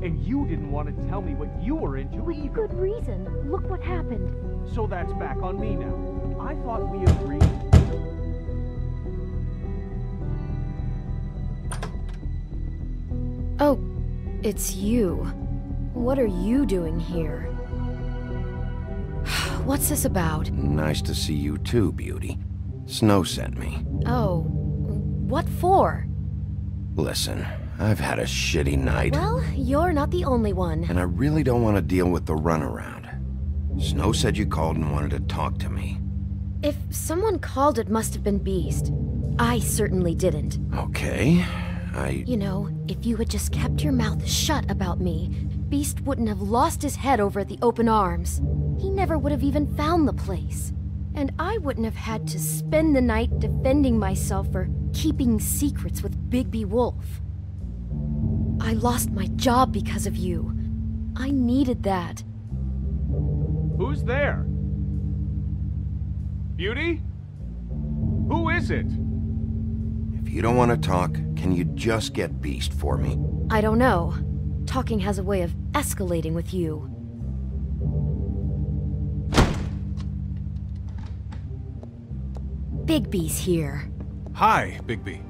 And you didn't want to tell me what you were into With either. good reason. Look what happened. So that's back on me now. I thought we agreed. Oh, it's you. What are you doing here? What's this about? Nice to see you too, Beauty. Snow sent me. Oh, what for? Listen, I've had a shitty night. Well, you're not the only one. And I really don't want to deal with the runaround. Snow said you called and wanted to talk to me. If someone called, it must have been Beast. I certainly didn't. Okay, You know, if you had just kept your mouth shut about me, Beast wouldn't have lost his head over at the open arms. He never would have even found the place. And I wouldn't have had to spend the night defending myself for keeping secrets with Bigby Wolf. I lost my job because of you. I needed that. Who's there? Beauty? Who is it? if you don't want to talk, can you just get Beast for me? I don't know. Talking has a way of escalating with you. Bigby's here. Hi, Bigby.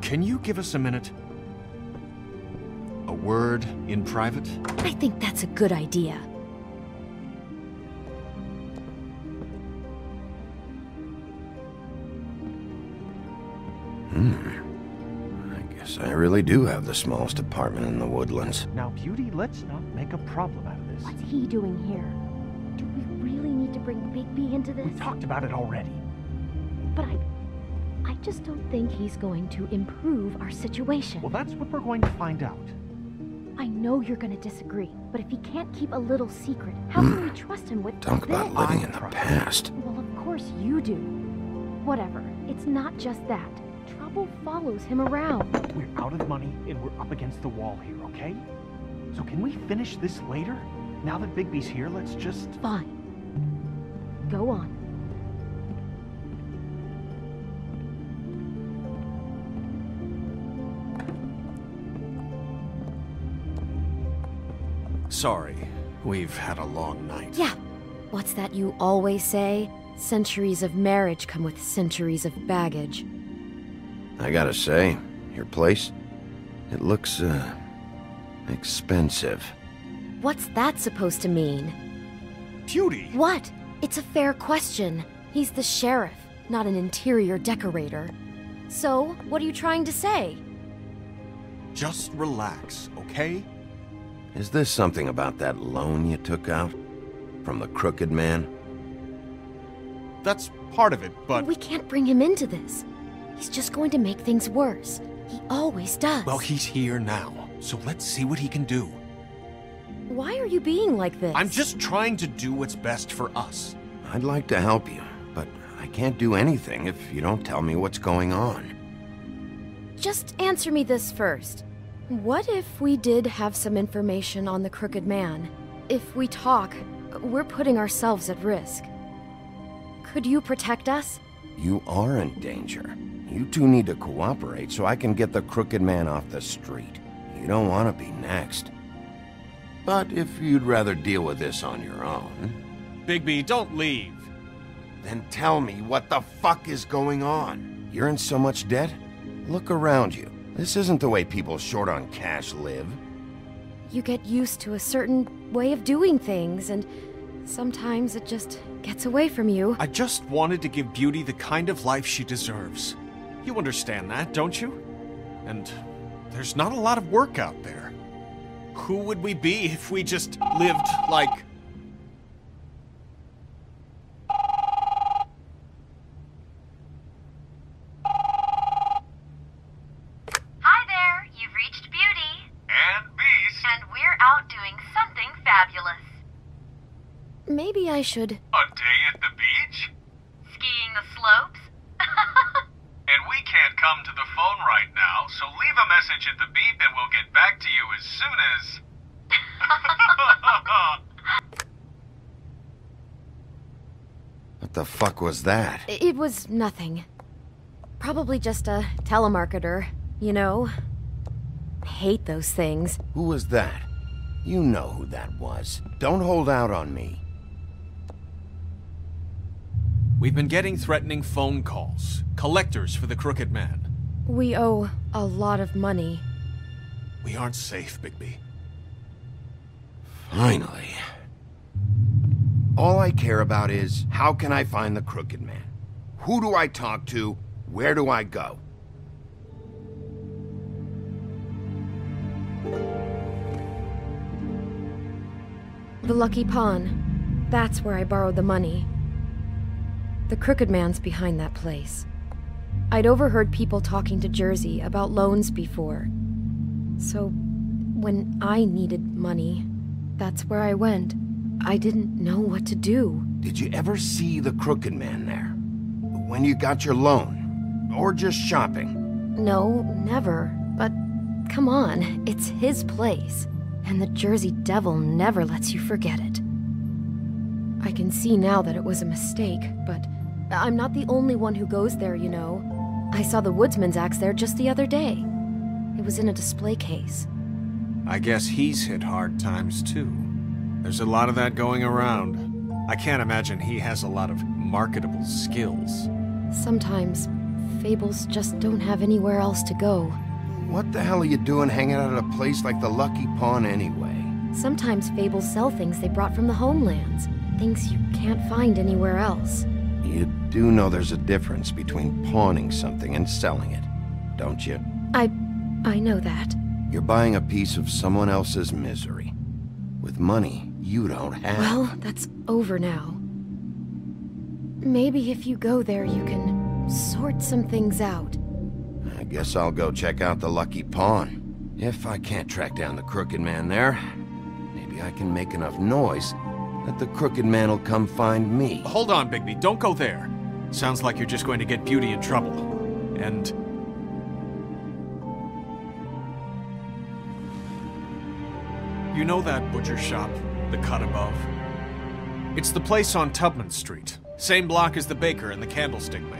Can you give us a minute? A word in private? I think that's a good idea. I guess I really do have the smallest apartment in the woodlands. Now, Beauty, let's not make a problem out of this. What's he doing here? Do we really need to bring Bigby into this? We talked about it already. But I just don't think he's going to improve our situation. Well, that's what we're going to find out. I know you're going to disagree, but if he can't keep a little secret, how can we trust him with Talk about this? living in the past. Well, of course you do. Whatever. It's not just that. Trouble follows him around. We're out of money and we're up against the wall here, okay? So can we finish this later? Now that Bigby's here, let's just... Fine. Go on. Sorry, we've had a long night. Yeah. What's that you always say? Centuries of marriage come with centuries of baggage. I gotta say, your place, it looks, expensive. What's that supposed to mean? Beauty! What? It's a fair question. He's the sheriff, not an interior decorator. So, what are you trying to say? Just relax, okay? Is this something about that loan you took out? From the crooked man? That's part of it, but... We can't bring him into this. He's just going to make things worse. He always does. Well, he's here now, so let's see what he can do. Why are you being like this? I'm just trying to do what's best for us. I'd like to help you, but I can't do anything if you don't tell me what's going on. Just answer me this first. What if we did have some information on the crooked man? If we talk, we're putting ourselves at risk. Could you protect us? You are in danger. You two need to cooperate so I can get the crooked man off the street. You don't want to be next. But if you'd rather deal with this on your own... Bigby, don't leave. Then tell me what the fuck is going on. You're in so much debt? Look around you. This isn't the way people short on cash live. You get used to a certain way of doing things, and sometimes it just gets away from you. I just wanted to give Beauty the kind of life she deserves. You understand that, don't you? And there's not a lot of work out there. Who would we be if we just lived like... out doing something fabulous. Maybe I should... A day at the beach? Skiing the slopes? And we can't come to the phone right now, so leave a message at the beep and we'll get back to you as soon as... What the fuck was that? It was nothing. Probably just a telemarketer, you know? I hate those things. Who was that? You know who that was. Don't hold out on me. We've been getting threatening phone calls. Collectors for the Crooked Man. We owe a lot of money. We aren't safe, Bigby. Finally. All I care about is, how can I find the Crooked Man? Who do I talk to? Where do I go? The Lucky Pawn. That's where I borrowed the money. The Crooked Man's behind that place. I'd overheard people talking to Jersey about loans before. So, when I needed money, that's where I went. I didn't know what to do. Did you ever see the Crooked Man there? When you got your loan? Or just shopping? No, never. But, come on, it's his place. And the Jersey Devil never lets you forget it. I can see now that it was a mistake, but I'm not the only one who goes there, you know. I saw the Woodsman's axe there just the other day. It was in a display case. I guess he's hit hard times too. There's a lot of that going around. I can't imagine he has a lot of marketable skills. Sometimes, Fables just don't have anywhere else to go. What the hell are you doing hanging out at a place like the Lucky Pawn anyway? Sometimes Fables sell things they brought from the homelands. Things you can't find anywhere else. You do know there's a difference between pawning something and selling it, don't you? I know that. You're buying a piece of someone else's misery. With money you don't have. Well, that's over now. Maybe if you go there, you can sort some things out. I guess I'll go check out the Lucky Pawn. If I can't track down the Crooked Man there, maybe I can make enough noise that the Crooked Man will come find me. Hold on, Bigby. Don't go there. Sounds like you're just going to get Beauty in trouble. And... you know that butcher shop, the cut above? It's the place on Tubman Street. Same block as the baker and the candlestick maker.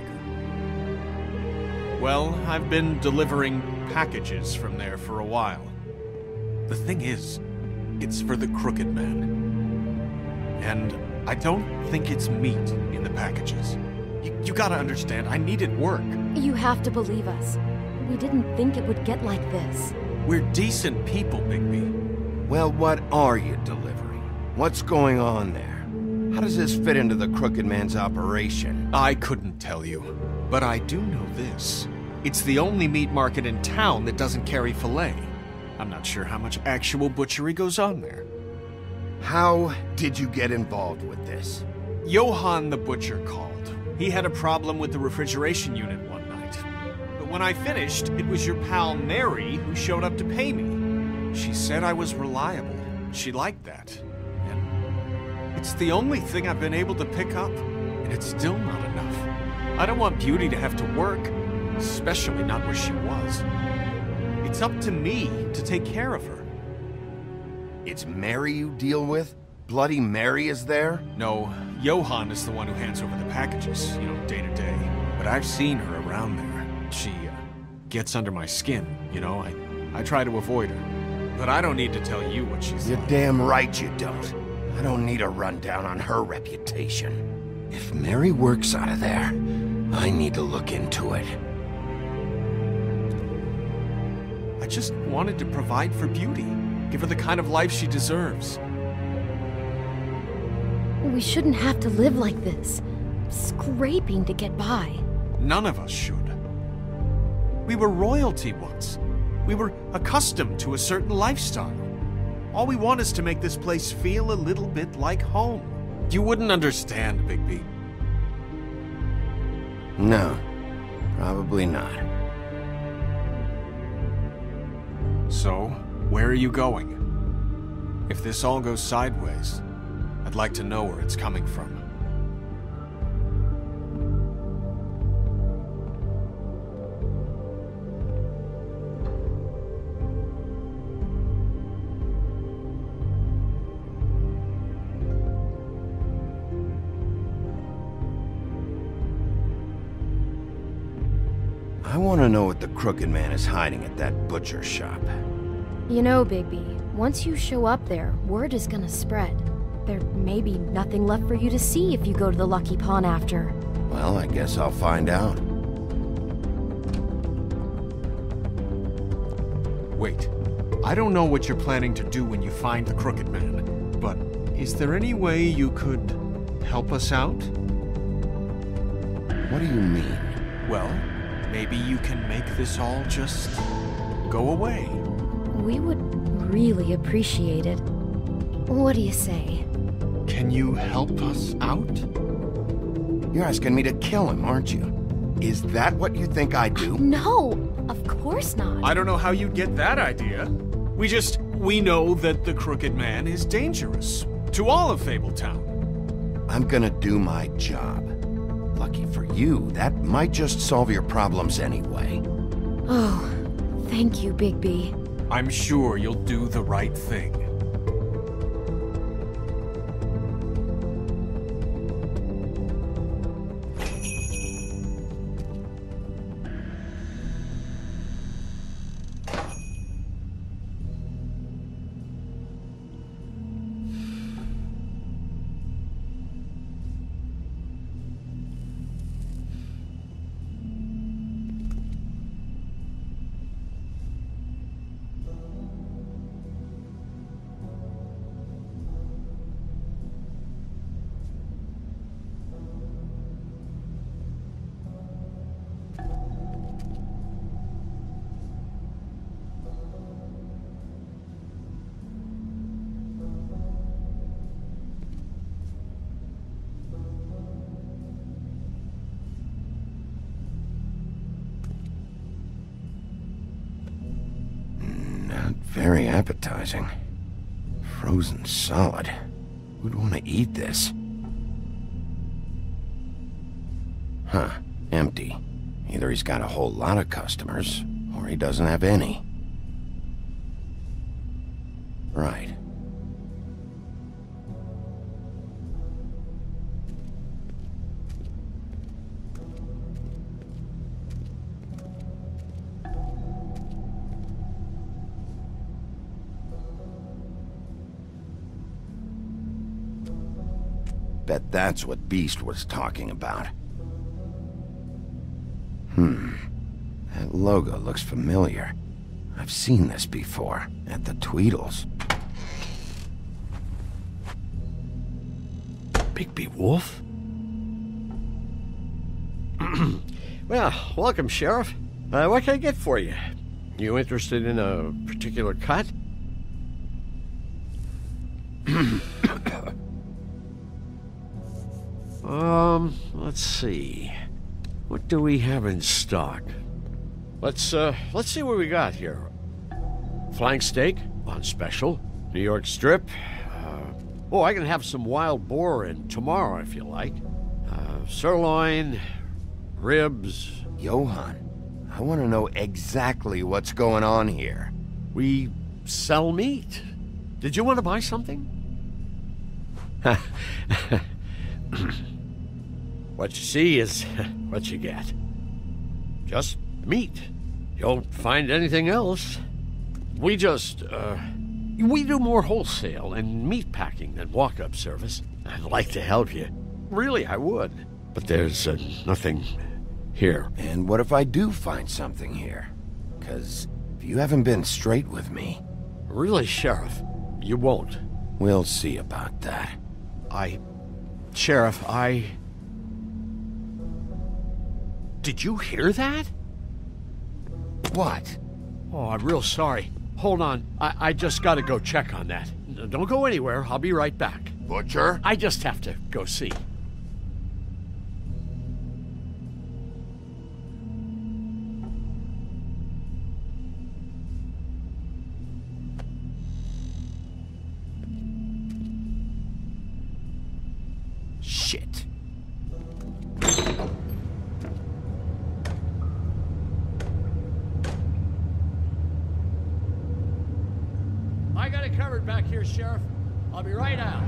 Well, I've been delivering packages from there for a while. The thing is, it's for the Crooked Man. And I don't think it's meat in the packages. You gotta understand, I needed work. You have to believe us. We didn't think it would get like this. We're decent people, Bigby. Well, what are you delivering? What's going on there? How does this fit into the Crooked Man's operation? I couldn't tell you, but I do know this. It's the only meat market in town that doesn't carry filet. I'm not sure how much actual butchery goes on there. How did you get involved with this? Johann the butcher called. He had a problem with the refrigeration unit one night. But when I finished, it was your pal Mary who showed up to pay me. She said I was reliable. She liked that. And it's the only thing I've been able to pick up, and it's still not enough. I don't want Beauty to have to work, especially not where she was. It's up to me to take care of her. It's Mary you deal with? Bloody Mary is there? No, Johann is the one who hands over the packages, you know, day to day. But I've seen her around there. She gets under my skin, you know. I try to avoid her. But I don't need to tell you what she's You're like. damn right you don't. I don't need a rundown on her reputation. If Mary works out of there, I need to look into it. I just wanted to provide for Beauty. Give her the kind of life she deserves. We shouldn't have to live like this, scraping to get by. None of us should. We were royalty once. We were accustomed to a certain lifestyle. All we want is to make this place feel a little bit like home. You wouldn't understand, Bigby. No, probably not. So, where are you going? If this all goes sideways, I'd like to know where it's coming from. I want to know what the Crooked Man is hiding at that butcher shop. You know, Bigby, once you show up there, word is gonna spread. There may be nothing left for you to see if you go to the Lucky Pawn after. Well, I guess I'll find out. Wait, I don't know what you're planning to do when you find the Crooked Man, but is there any way you could help us out? What do you mean? Well, maybe you can make this all just go away. We would really appreciate it. What do you say? Can you help us out? You're asking me to kill him, aren't you? Is that what you think I do? No, of course not. I don't know how you'd get that idea. We know that the Crooked Man is dangerous to all of Fabletown. I'm gonna do my job. Lucky for you, that might just solve your problems anyway. Oh, thank you, Bigby. I'm sure you'll do the right thing. Very appetizing. Frozen solid. Who'd want to eat this? Huh. Empty. Either he's got a whole lot of customers, or he doesn't have any. Right. Bet that's what Beast was talking about. That logo looks familiar. I've seen this before, at the Tweedles. Bigby Wolf? Well, welcome, Sheriff. What can I get for you? You interested in a particular cut? Let's see. What do we have in stock? Let's see what we got here. Flank steak on special. New York strip. Oh, I can have some wild boar in tomorrow if you like. Sirloin, ribs. Johann, I want to know exactly what's going on here. We sell meat. Did you want to buy something? What you see is what you get. Just meat. You don't find anything else. We just, we do more wholesale and meat packing than walk-up service. I'd like to help you. Really, I would. But there's nothing here. And what if I do find something here? 'Cause if you haven't been straight with me... Really, Sheriff, you won't. We'll see about that. Sheriff, Did you hear that? What? Oh, I'm real sorry. Hold on. I just gotta go check on that. Don't go anywhere. I'll be right back. Butcher? I just have to go see. Shit. I got it covered back here, Sheriff. I'll be right out.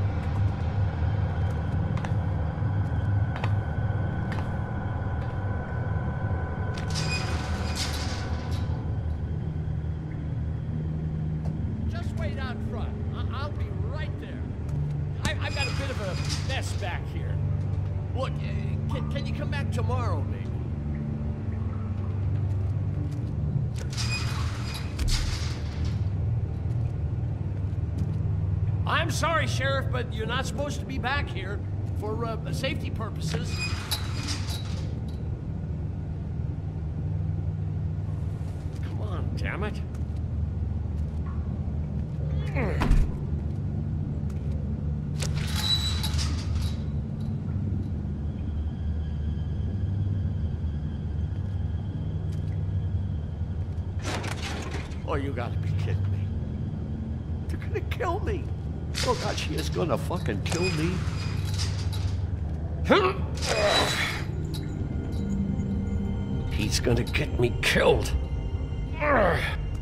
Just wait out front. I'll be right there. I've got a bit of a mess back here. Look, can you come back tomorrow, maybe? I'm sorry, Sheriff, but you're not supposed to be back here for safety purposes. Come on, damn it. Oh, you gotta be kidding me. They're gonna kill me. Oh God, she is gonna fucking kill me. He's gonna get me killed.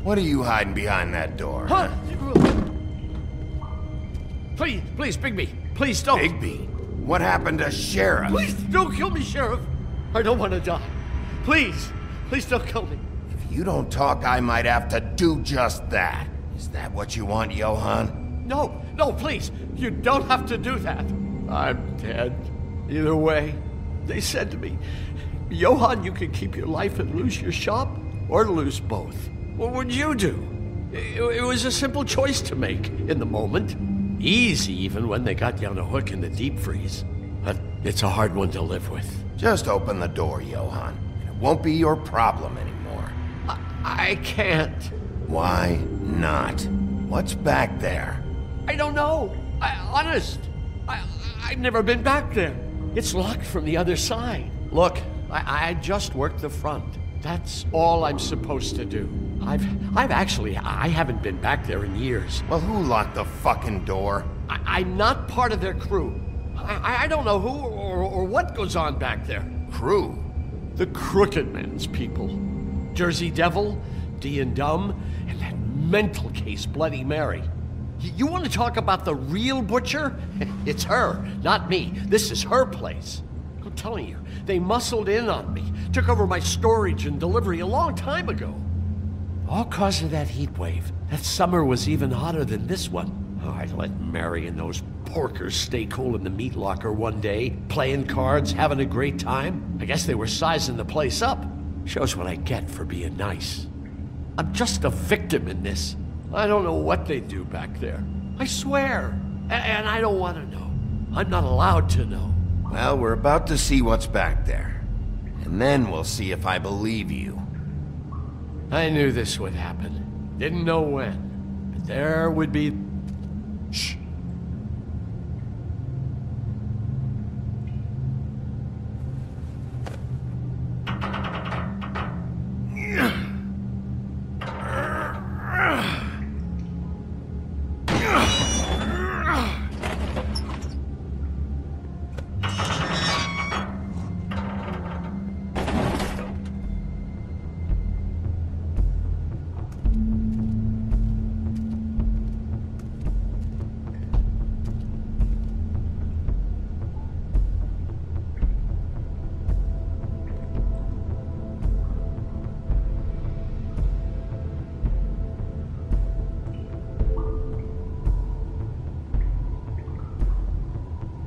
What are you hiding behind that door? Huh? Please, Bigby. Please don't. Bigby? What happened to Sheriff? Please don't kill me, Sheriff. I don't want to die. Please don't kill me. If you don't talk, I might have to do just that. Is that what you want, Johann? No, please. You don't have to do that. I'm dead. Either way, they said to me, Johann, you can keep your life and lose your shop, or lose both. What would you do? It was a simple choice to make in the moment. Easy, even when they got you on a hook in the deep freeze. But it's a hard one to live with. Just open the door, Johann. It won't be your problem anymore. I can't. Why not? What's back there? I don't know. Honest. I've never been back there. It's locked from the other side. Look, I just worked the front. That's all I'm supposed to do. I haven't been back there in years. Well, who locked the fucking door? I'm not part of their crew. I don't know who or what goes on back there. Crew? The Crooked Man's people. Jersey Devil, D and Dumb, and that mental case, Bloody Mary. You want to talk about the real butcher? It's her, not me. This is her place. I'm telling you, they muscled in on me, took over my storage and delivery a long time ago. All cause of that heat wave. That summer was even hotter than this one. Oh, I let Mary and those porkers stay cool in the meat locker one day, playing cards, having a great time. I guess they were sizing the place up. Shows what I get for being nice. I'm just a victim in this. I don't know what they do back there. I swear. And I don't want to know. I'm not allowed to know. Well, we're about to see what's back there. And then we'll see if I believe you. I knew this would happen. Didn't know when. But there would be... Shh.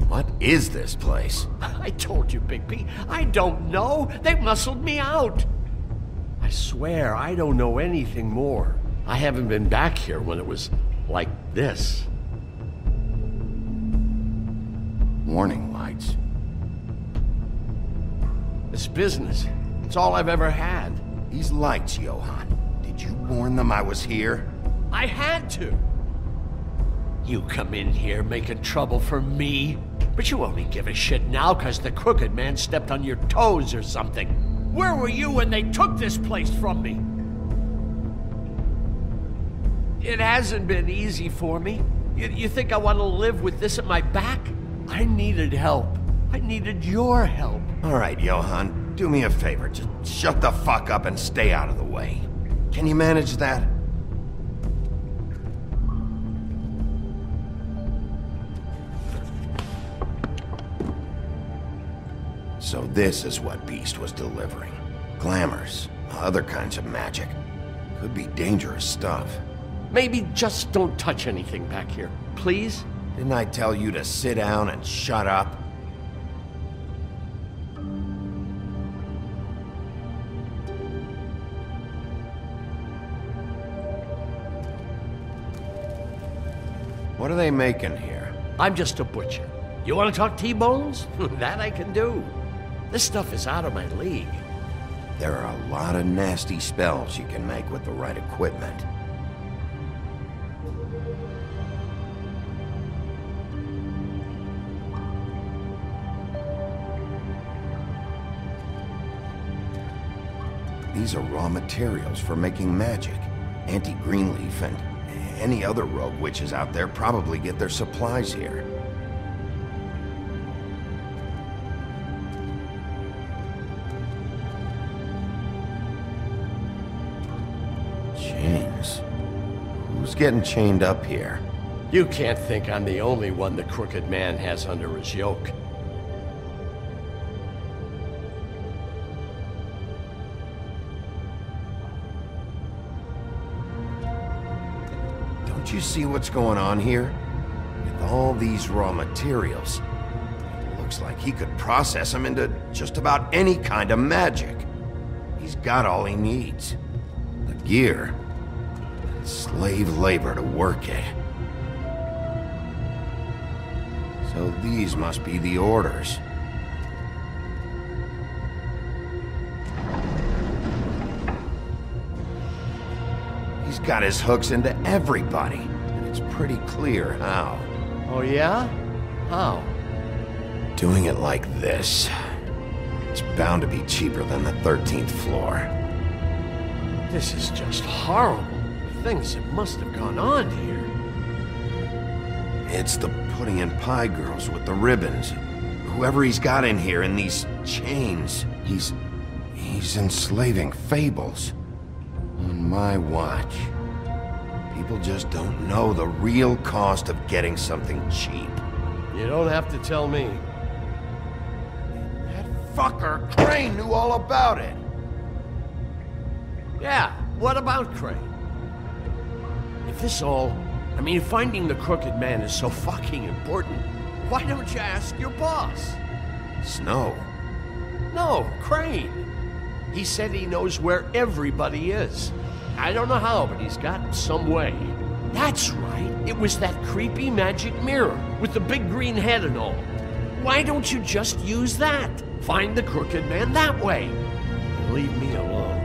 What is this place? I told you, Bigby. I don't know. They muscled me out. I swear, I don't know anything more. I haven't been back here when it was like this. Warning lights. This business, it's all I've ever had. These lights, Johann. Did you warn them I was here? I had to. You come in here making trouble for me, but you only give a shit now because the Crooked Man stepped on your toes or something. Where were you when they took this place from me? It hasn't been easy for me. You think I want to live with this at my back? I needed help. I needed your help. All right, Johann, do me a favor. Just shut the fuck up and stay out of the way. Can you manage that? So this is what Beast was delivering. Glamours, other kinds of magic. Could be dangerous stuff. Maybe just don't touch anything back here, please? Didn't I tell you to sit down and shut up? What are they making here? I'm just a butcher. You want to talk T-bones? That I can do. This stuff is out of my league. There are a lot of nasty spells you can make with the right equipment. These are raw materials for making magic. Auntie Greenleaf and any other rogue witches out there probably get their supplies here. Chains. Who's getting chained up here? You can't think I'm the only one the Crooked Man has under his yoke. Don't you see what's going on here? With all these raw materials, it looks like he could process them into just about any kind of magic. He's got all he needs. The gear, and slave labor to work it. So these must be the orders. He's got his hooks into everybody, and it's pretty clear how. Oh yeah? How? Doing it like this. It's bound to be cheaper than the 13th floor. This is just horrible. Things that must have gone on here. It's the pudding and pie girls with the ribbons. Whoever he's got in here in these chains, he's enslaving Fables. On my watch. People just don't know the real cost of getting something cheap. You don't have to tell me. That fucker Crane knew all about it. Yeah, what about Crane? If this all... I mean, finding the Crooked Man is so fucking important, why don't you ask your boss? Snow. No, Crane. He said he knows where everybody is. I don't know how, but he's got some way. That's right. It was that creepy magic mirror with the big green head and all. Why don't you just use that? Find the Crooked Man that way. And leave me alone.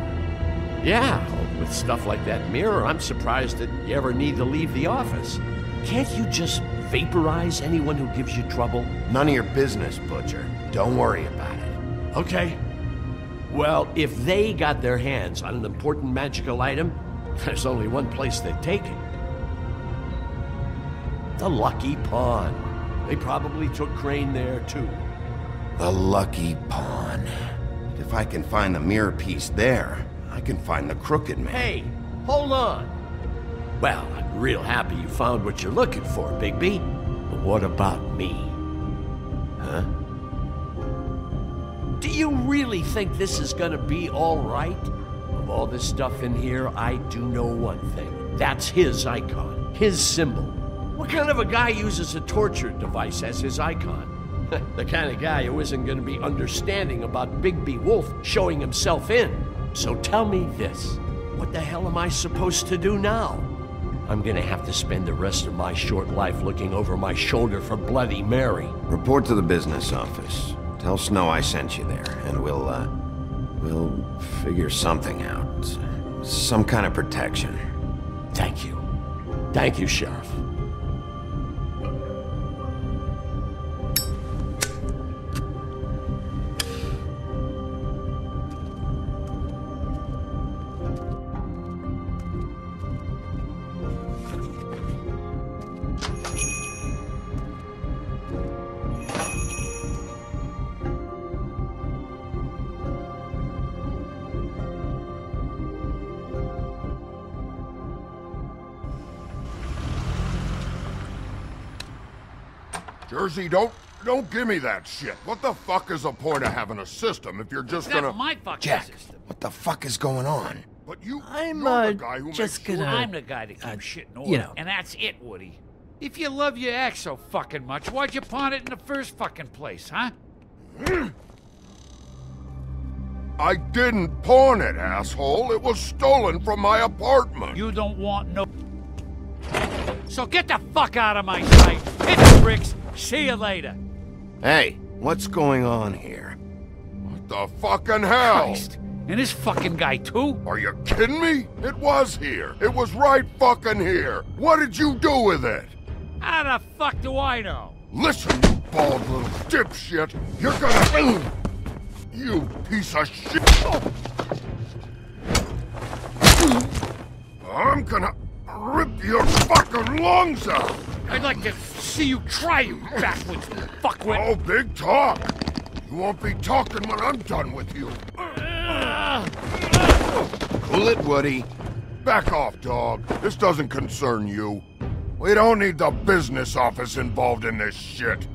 Yeah, with stuff like that mirror, I'm surprised that you ever need to leave the office. Can't you just vaporize anyone who gives you trouble? None of your business, Butcher. Don't worry about it. Okay. Well, if they got their hands on an important magical item, there's only one place they'd take it. The Lucky Pawn. They probably took Crane there, too. The Lucky Pawn. If I can find the mirror piece there, I can find the Crooked Man. Hey, hold on. Well, I'm real happy you found what you're looking for, Bigby. But what about me? Huh? Do you really think this is gonna be all right? Of all this stuff in here, I do know one thing. That's his icon, his symbol. What kind of a guy uses a torture device as his icon? The kind of guy who isn't gonna be understanding about Bigby Wolf showing himself in. So tell me this, what the hell am I supposed to do now? I'm gonna have to spend the rest of my short life looking over my shoulder for Bloody Mary. Report to the business office. Tell Snow I sent you there, and we'll figure something out. Some kind of protection. Thank you. Thank you, Sheriff. Jersey, don't give me that shit. What the fuck is the point of having a system if you're just gonna... That's my fucking Jack, system. what the fuck is going on? But you're I'm, the guy who just makes sure... gonna- I'm the guy that keeps shit in order. you know. And that's it, Woody. If you love your ex so fucking much, why'd you pawn it in the first fucking place, huh? I didn't pawn it, asshole. It was stolen from my apartment. You don't want no... So get the fuck out of my sight. Hit the bricks. See you later. Hey, what's going on here? What the fucking hell? Christ. And this fucking guy, too? Are you kidding me? It was here. It was right fucking here. What did you do with it? How the fuck do I know? Listen, you bald little dipshit. You're gonna... You piece of shit. I'm gonna rip your fucking lungs out. I'd like to see you try, you backwards fuckwit. Oh, big talk. You won't be talking when I'm done with you. Cool it, Woody. Back off, dog. This doesn't concern you. We don't need the business office involved in this shit.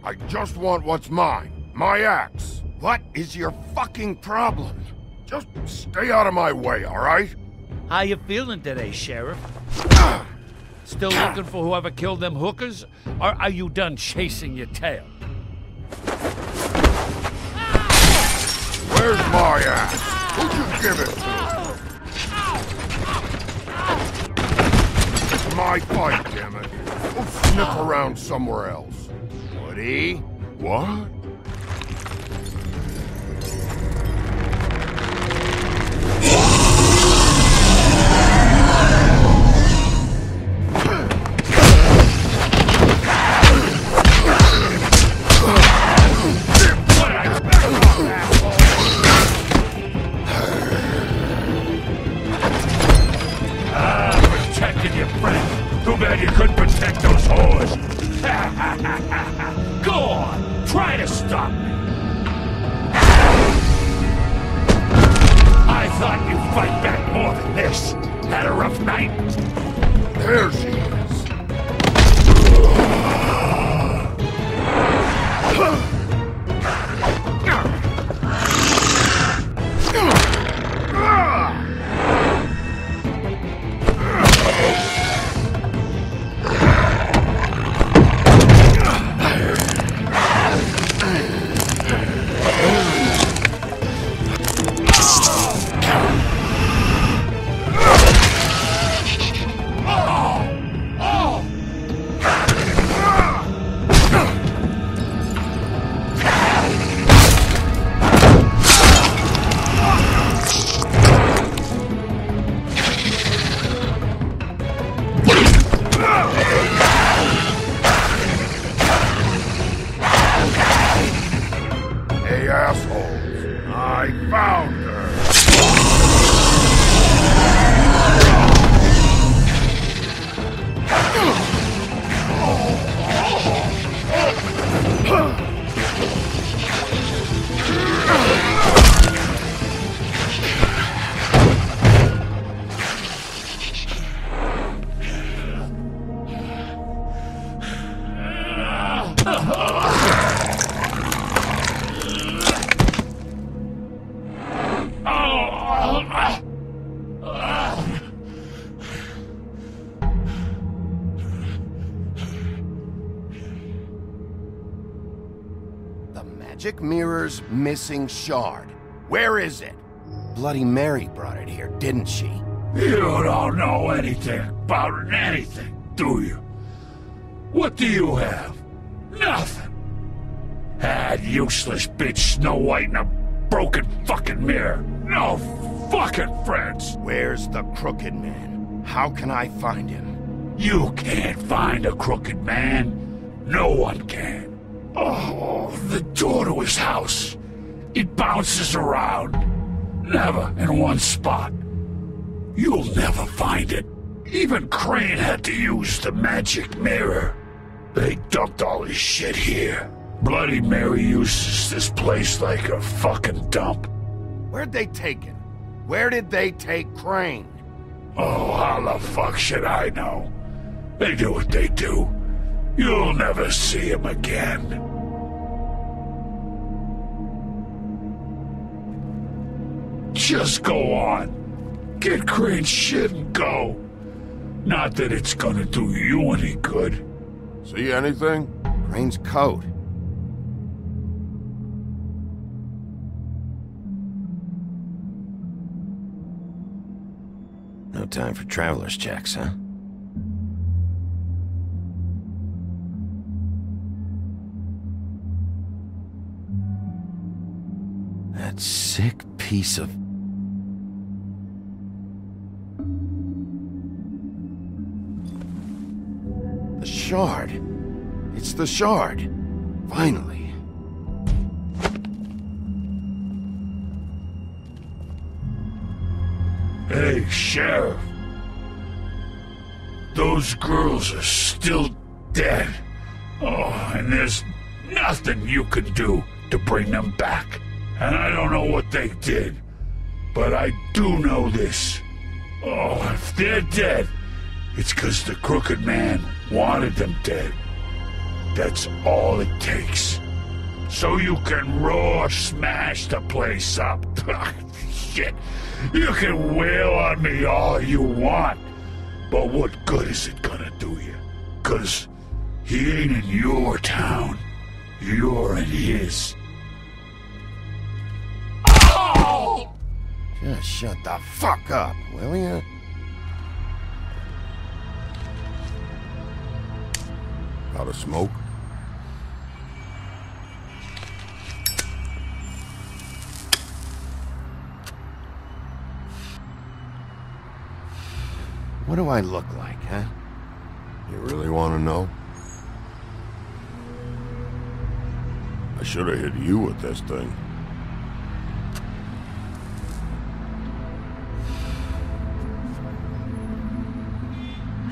I just want what's mine. My axe. What is your fucking problem? Just stay out of my way, all right? How you feeling today, Sheriff? Still looking for whoever killed them hookers? Or are you done chasing your tail? Where's my axe? Who'd you give it to? It's my fight, damn it. Go sniff around somewhere else. Woody? What? Protected your friend. Too bad you couldn't protect those whores. Go on, try to stop me. I thought you'd fight back more than this. Had a rough night? There she is. Hey, assholes. I found her. The magic mirror's missing shard. Where is it? Bloody Mary brought it here, didn't she? You don't know anything about anything, do you? What do you have? Nothing. Had useless bitch Snow White and a broken fucking mirror. No fucking friends. Where's the crooked man? How can I find him? You can't find a crooked man. No one can. Oh, the door to his house. It bounces around. Never in one spot. You'll never find it. Even Crane had to use the magic mirror. They dumped all his shit here. Bloody Mary uses this place like a fucking dump. Where'd they take him? Where did they take Oh, how the fuck should I know? They do what they do. You'll never see him again. Just go on. Get Crane's shit and go. Not that it's gonna do you any good. See anything? Crane's coat. No time for traveler's checks, huh? That sick piece of... The shard. It's the shard. Finally. Hey, Sheriff. Those girls are still dead. Oh, and there's nothing you can do to bring them back. And I don't know what they did, but I do know this. Oh, if they're dead, it's 'cause the Crooked Man wanted them dead. That's all it takes. So you can raw smash the place up. Shit. You can wail on me all you want, but what good is it gonna do you? 'Cause he ain't in your town. You're in his. Oh! Just shut the fuck up, will ya? Out of smoke? What do I look like, huh? You really want to know? I should have hit you with this thing.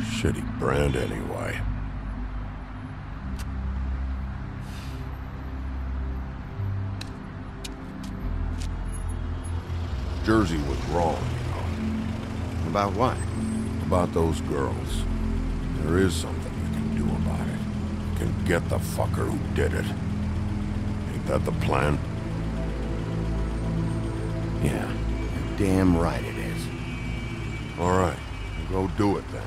Shitty brand anyway. Jersey was wrong, you know. About what? About those girls. There is something you can do about it. You can get the fucker who did it. Ain't that the plan? Yeah, you're damn right it is. All right, go do it then.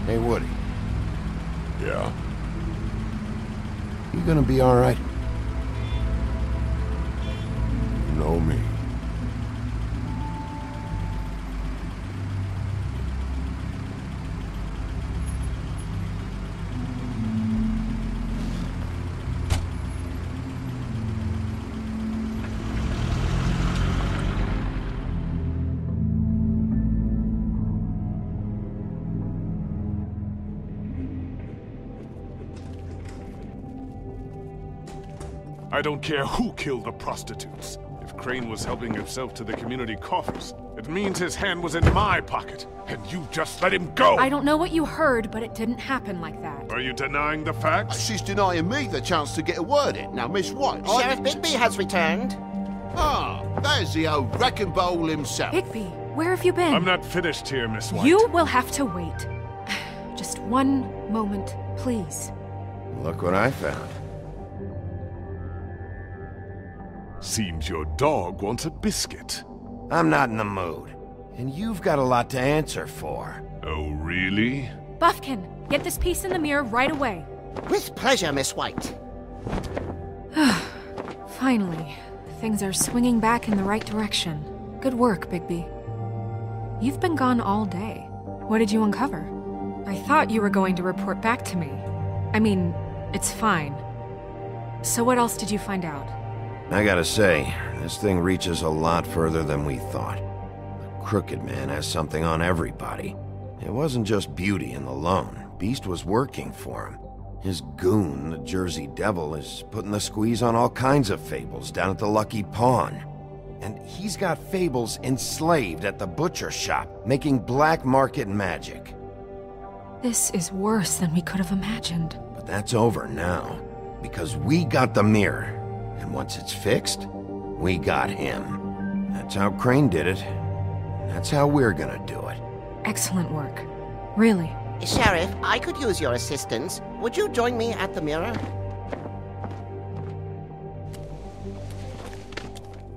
Hey, Woody. Yeah? You gonna be all right? You know me. I don't care who killed the prostitutes. If Crane was helping himself to the community coffers, it means his hand was in my pocket, and you just let him go! I don't know what you heard, but it didn't happen like that. Are you denying the facts? She's denying me the chance to get a word in. Now, Miss White... Sheriff Bigby has returned. Ah, there's the old wrecking bowl himself. Bigby, where have you been? I'm not finished here, Miss White. You will have to wait. Just one moment, please. Look what I found. Seems your dog wants a biscuit. I'm not in the mood. And you've got a lot to answer for. Oh, really? Buffkin, get this piece in the mirror right away. With pleasure, Miss White. Finally, things are swinging back in the right direction. Good work, Bigby. You've been gone all day. What did you uncover? I thought you were going to report back to me. I mean, it's fine. So what else did you find out? I gotta say, this thing reaches a lot further than we thought. The Crooked Man has something on everybody. It wasn't just Beauty and the Lone. Beast was working for him. His goon, the Jersey Devil, is putting the squeeze on all kinds of Fables down at the Lucky Pawn. And he's got Fables enslaved at the butcher shop, making black market magic. This is worse than we could have imagined. But that's over now. Because we got the mirror, and once it's fixed, we got him. That's how Crane did it. That's how we're gonna do it. Excellent work. Really. Sheriff, I could use your assistance. Would you join me at the mirror?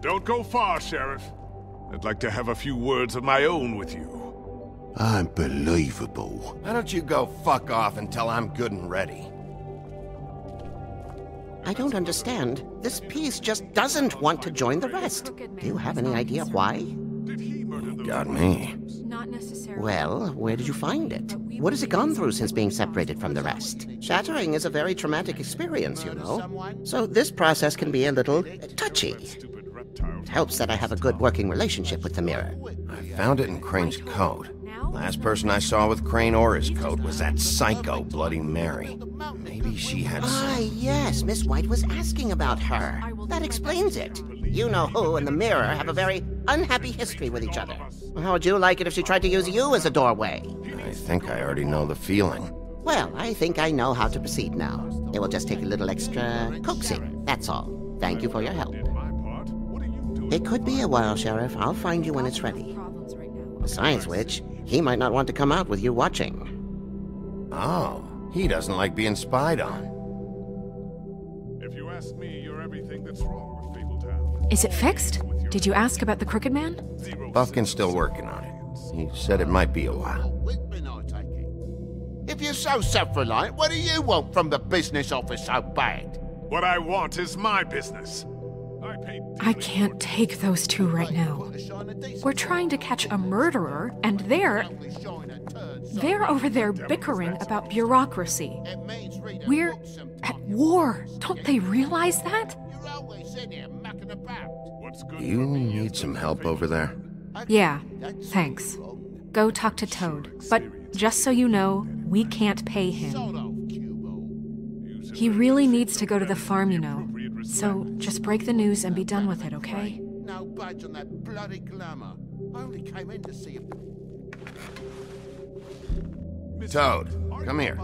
Don't go far, Sheriff. I'd like to have a few words of my own with you. Unbelievable. Why don't you go fuck off until I'm good and ready? I don't understand. This piece just doesn't want to join the rest. Do you have any idea why? You got me. Not necessarily. Well, where did you find it? What has it gone through since being separated from the rest? Shattering is a very traumatic experience, you know. So this process can be a little touchy. It helps that I have a good working relationship with the mirror. I found it in Crane's coat. Last person I saw with Crane or his coat was that psycho Bloody Mary. Maybe she had some... Yes, Miss White was asking about her. That explains it. You know who and the mirror have a very unhappy history with each other. How would you like it if she tried to use you as a doorway? I think I already know the feeling. Well, I think I know how to proceed now. It will just take a little extra coaxing, that's all. Thank you for your help. It could be a while, Sheriff. I'll find you when it's ready. Besides which, he might not want to come out with you watching. Oh, he doesn't like being spied on. If you ask me, you're everything that's wrong with Fabletown. Is it fixed? Did you ask about the Crooked Man? Buffkin's still working on it. He said it might be a while. If you're so self-reliant, what do you want from the business office so bad? What I want is my business. I can't take those two right now. We're trying to catch a murderer, and they're over there bickering about bureaucracy. We're at war. Don't they realize that? You need some help over there? Yeah, thanks. Go talk to Toad. But just so you know, we can't pay him. He really needs to go to the farm, you know. So just break the news and be done with it, okay? No budge on that bloody glamour. I only came in to see if... Toad, come here.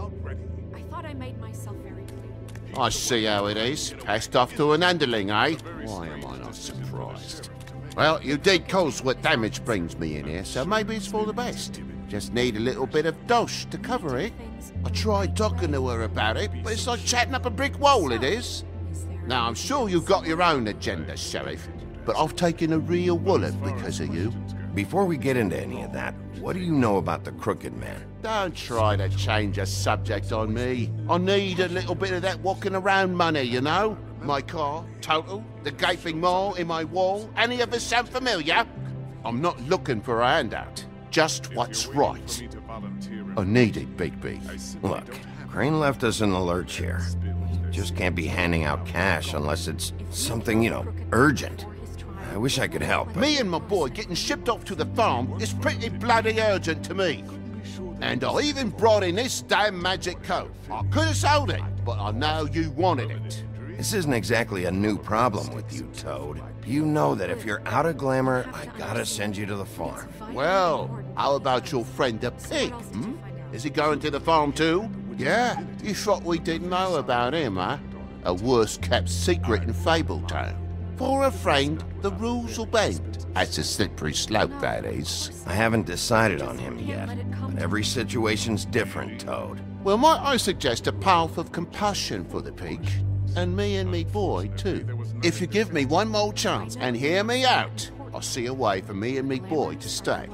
I thought I made myself very clear. I see how it is. Passed off to an underling, eh? Why am I not surprised? Well, you did cause what damage brings me in here, so maybe it's for the best. Just need a little bit of dosh to cover it. I tried talking to her about it, but it's like chatting up a brick wall, it is. Now, I'm sure you've got your own agenda, Sheriff, but I've taken a real wallop because of you. Before we get into any of that, what do you know about the Crooked Man? Don't try to change a subject on me. I need a little bit of that walking around money, you know? My car, total, the gaping maw in my wall. Any of us sound familiar? I'm not looking for a handout. Just what's right. I need it, Bigby. Look, Crane left us in the lurch here. Just can't be handing out cash unless it's something, you know, urgent. I wish I could help, but... Me and my boy getting shipped off to the farm is pretty bloody urgent to me. And I even brought in this damn magic coat. I could have sold it, but I know you wanted it. This isn't exactly a new problem with you, Toad. You know that if you're out of glamour, I gotta send you to the farm. Well, how about your friend the pig, hmm? Is he going to the farm too? Yeah, you thought we didn't know about him, huh? A worst-kept secret in Fabletown. For a friend, the rules will bend. That's a slippery slope, that is. I haven't decided on him yet, but every situation's different, Toad. Well, might I suggest a path of compassion for the pig? And me boy, too. If you give me one more chance and hear me out, I'll see a way for me and me boy to stay.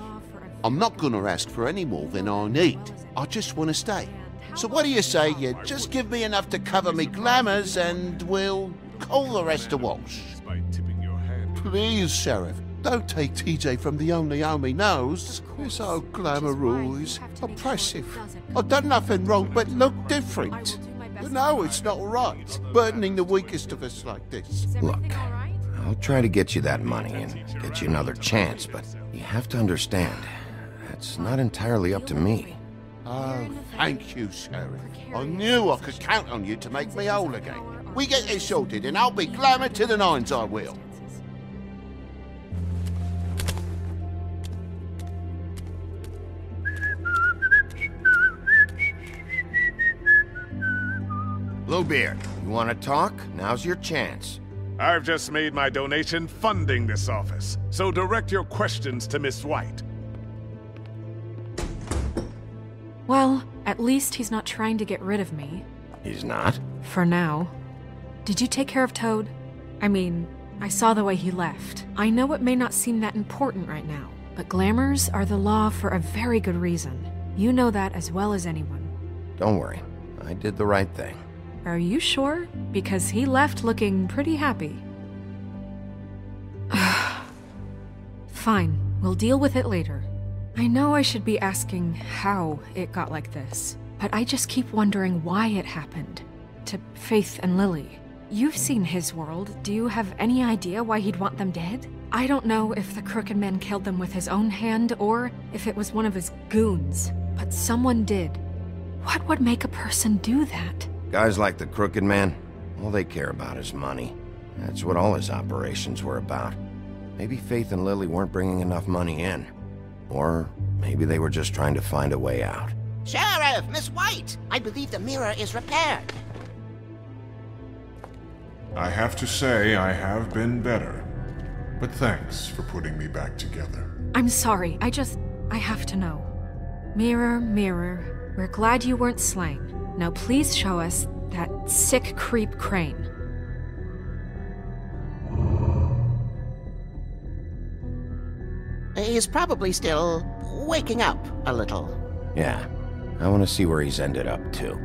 I'm not gonna ask for any more than I need. I just want to stay. So what do you say you just give me enough to cover me glamours and we'll call the rest a wash? Please, Sheriff, don't take TJ from the only home he knows. This old glamour rule is oppressive. I've done nothing wrong but look different. You know it's not right, burdening the weakest of us like this. Look, I'll try to get you that money and get you another chance, but you have to understand, that's not entirely up to me. Oh, thank you, Sheriff. I knew I could count on you to make me whole again. We get this sorted and I'll be glamour to the nines, I will. Bluebeard, you want to talk? Now's your chance. I've just made my donation funding this office, so direct your questions to Miss White. Well, at least he's not trying to get rid of me. He's not? For now. Did you take care of Toad? I mean, I saw the way he left. I know it may not seem that important right now, but glamours are the law for a very good reason. You know that as well as anyone. Don't worry. I did the right thing. Are you sure? Because he left looking pretty happy. Fine, we'll deal with it later. I know I should be asking how it got like this, but I just keep wondering why it happened. To Faith and Lily. You've seen his world. Do you have any idea why he'd want them dead? I don't know if the Crooked Man killed them with his own hand or if it was one of his goons, but someone did. What would make a person do that? Guys like the Crooked Man, all they care about is money. That's what all his operations were about. Maybe Faith and Lily weren't bringing enough money in. Or maybe they were just trying to find a way out. Sheriff, Miss White! I believe the mirror is repaired. I have to say I have been better. But thanks for putting me back together. I'm sorry, I have to know. Mirror, mirror, we're glad you weren't slain. Now please show us that sick creep Crane. He's probably still waking up a little. Yeah, I want to see where he's ended up, too.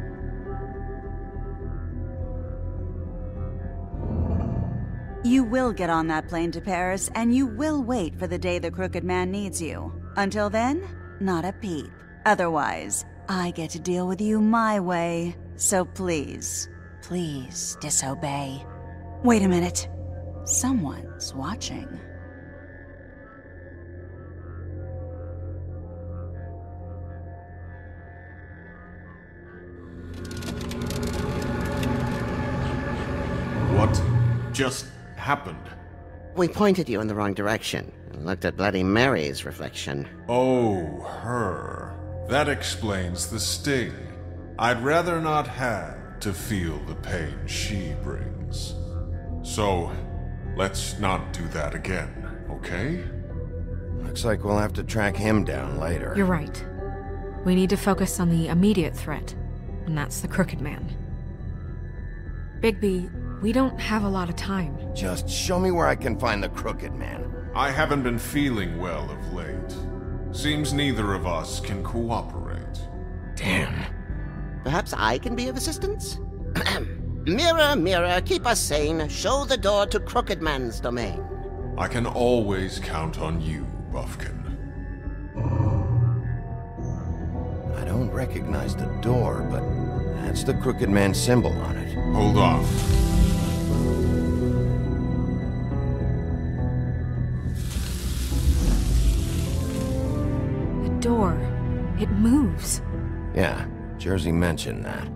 You will get on that plane to Paris, and you will wait for the day the Crooked Man needs you. Until then, not a peep. Otherwise, I get to deal with you my way. So please, please disobey. Wait a minute. Someone's watching. What just happened? We pointed you in the wrong direction and looked at Bloody Mary's reflection. Oh, her. That explains the sting. I'd rather not have to feel the pain she brings. So, let's not do that again, okay? Looks like we'll have to track him down later. You're right. We need to focus on the immediate threat, and that's the Crooked Man. Bigby, we don't have a lot of time. Just show me where I can find the Crooked Man. I haven't been feeling well of late. Seems neither of us can cooperate. Damn. Perhaps I can be of assistance? Mirror, mirror, keep us sane. Show the door to Crooked Man's domain. I can always count on you, Buffkin. I don't recognize the door, but that's the Crooked Man symbol on it. Hold on. Door. It moves. Yeah, Jersey mentioned that.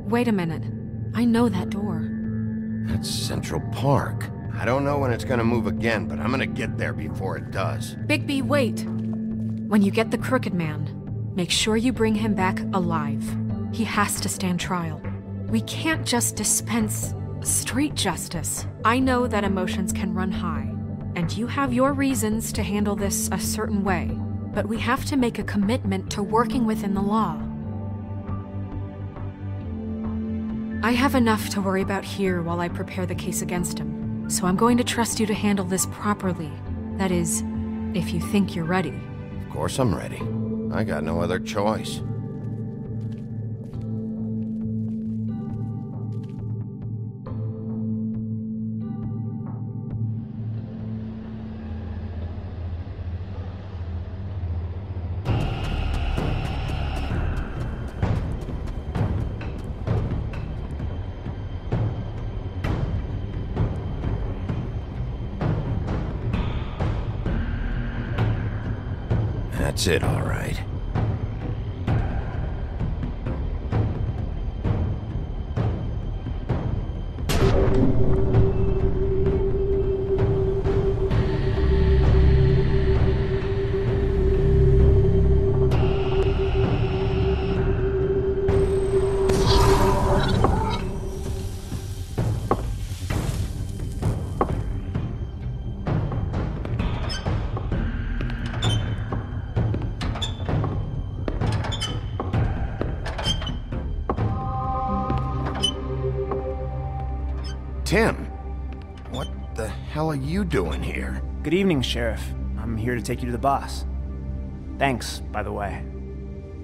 Wait a minute. I know that door. That's Central Park. I don't know when it's gonna move again, but I'm gonna get there before it does. Bigby, wait! When you get the Crooked Man, make sure you bring him back alive. He has to stand trial. We can't just dispense street justice. I know that emotions can run high, and you have your reasons to handle this a certain way. But we have to make a commitment to working within the law. I have enough to worry about here while I prepare the case against him, so I'm going to trust you to handle this properly. That is, if you think you're ready. Of course I'm ready. I got no other choice. That's it, all right. Tim, what the hell are you doing here? Good evening, Sheriff. I'm here to take you to the boss. Thanks, by the way,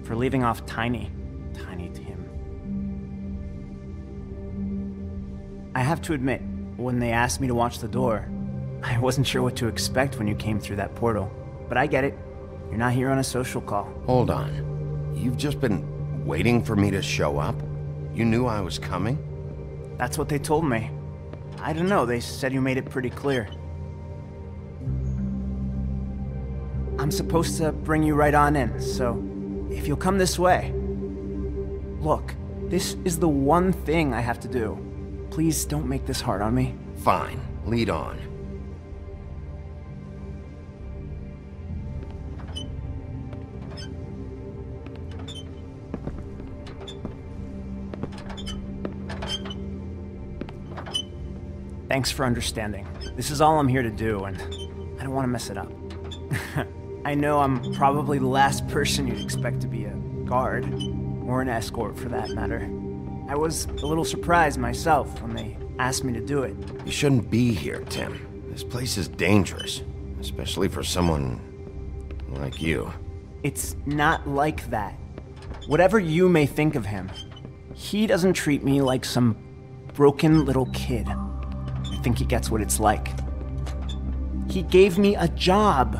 for leaving off Tiny Tim. I have to admit, when they asked me to watch the door, I wasn't sure what to expect when you came through that portal. But I get it. You're not here on a social call. Hold on. You've just been waiting for me to show up? You knew I was coming? That's what they told me. I don't know, they said you made it pretty clear. I'm supposed to bring you right on in, so if you'll come this way. Look, this is the one thing I have to do. Please don't make this hard on me. Fine, lead on. Thanks for understanding. This is all I'm here to do, and I don't want to mess it up. I know I'm probably the last person you'd expect to be a guard, or an escort for that matter. I was a little surprised myself when they asked me to do it. You shouldn't be here, Tim. This place is dangerous, especially for someone like you. It's not like that. Whatever you may think of him, he doesn't treat me like some broken little kid. I think he gets what it's like. He gave me a job,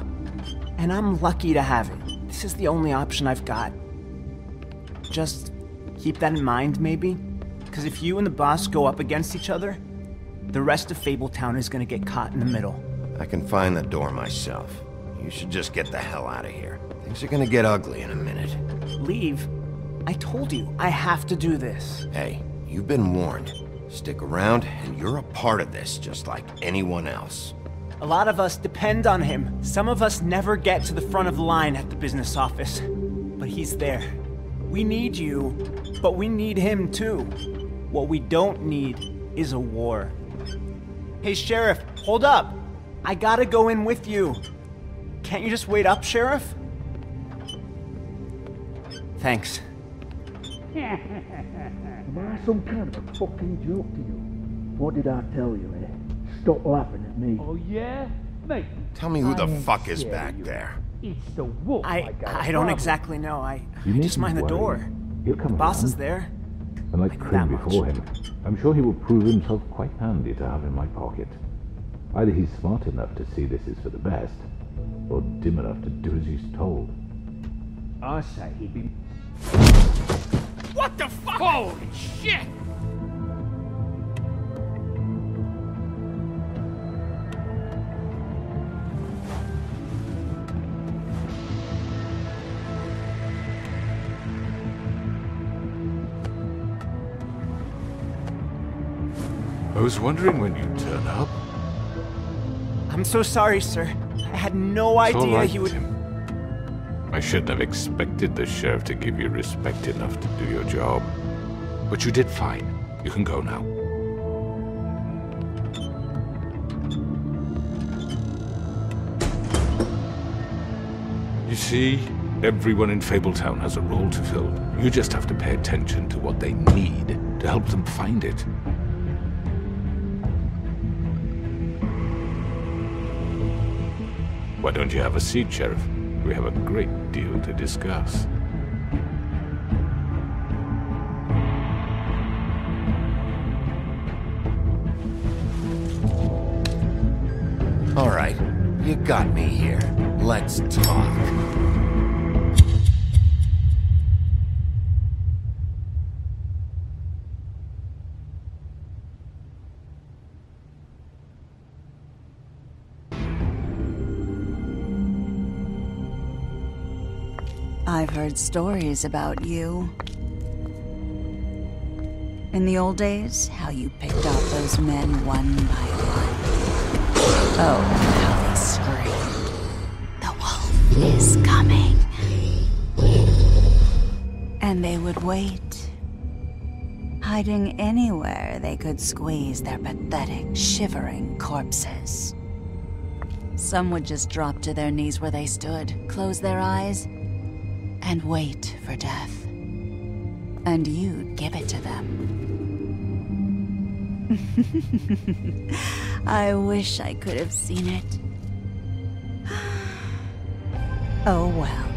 and I'm lucky to have it. This is the only option I've got. Just keep that in mind, maybe? Because if you and the boss go up against each other, the rest of Fabletown is gonna get caught in the middle. I can find the door myself. You should just get the hell out of here. Things are gonna get ugly in a minute. Leave? I told you, I have to do this. Hey, you've been warned. Stick around, and you're a part of this, just like anyone else. A lot of us depend on him. Some of us never get to the front of the line at the business office. But he's there. We need you, but we need him too. What we don't need is a war. Hey, Sheriff, hold up. I gotta go in with you. Can't you just wait up, Sheriff? Thanks. Am I some kind of a fucking joke to you? What did I tell you, eh? Stop laughing at me. Oh, yeah? Mate. Tell me who the fuck is back there. It's the wolf. I don't exactly know. I You just mind the needn't door. worry. He'll come The boss around. is there. And like Crane before him, I'm sure he will prove himself quite handy to have in my pocket. Either he's smart enough to see this is for the best, or dim enough to do as he's told. I say he'd be... What the fuck? Holy shit! I was wondering when you'd turn up. I'm so sorry, sir. I had no It's all idea right, he would... Tim. I shouldn't have expected the sheriff to give you respect enough to do your job. But you did fine. You can go now. You see, everyone in Fabletown has a role to fill. You just have to pay attention to what they need to help them find it. Why don't you have a seat, Sheriff? We have a great deal to discuss. All right, you got me here. Let's talk. I've heard stories about you. In the old days, how you picked off those men one by one. Oh, how they screamed. The wolf is coming. And they would wait, hiding anywhere they could squeeze their pathetic, shivering corpses. Some would just drop to their knees where they stood, close their eyes, and wait for death. And you'd give it to them. I wish I could have seen it. Oh well.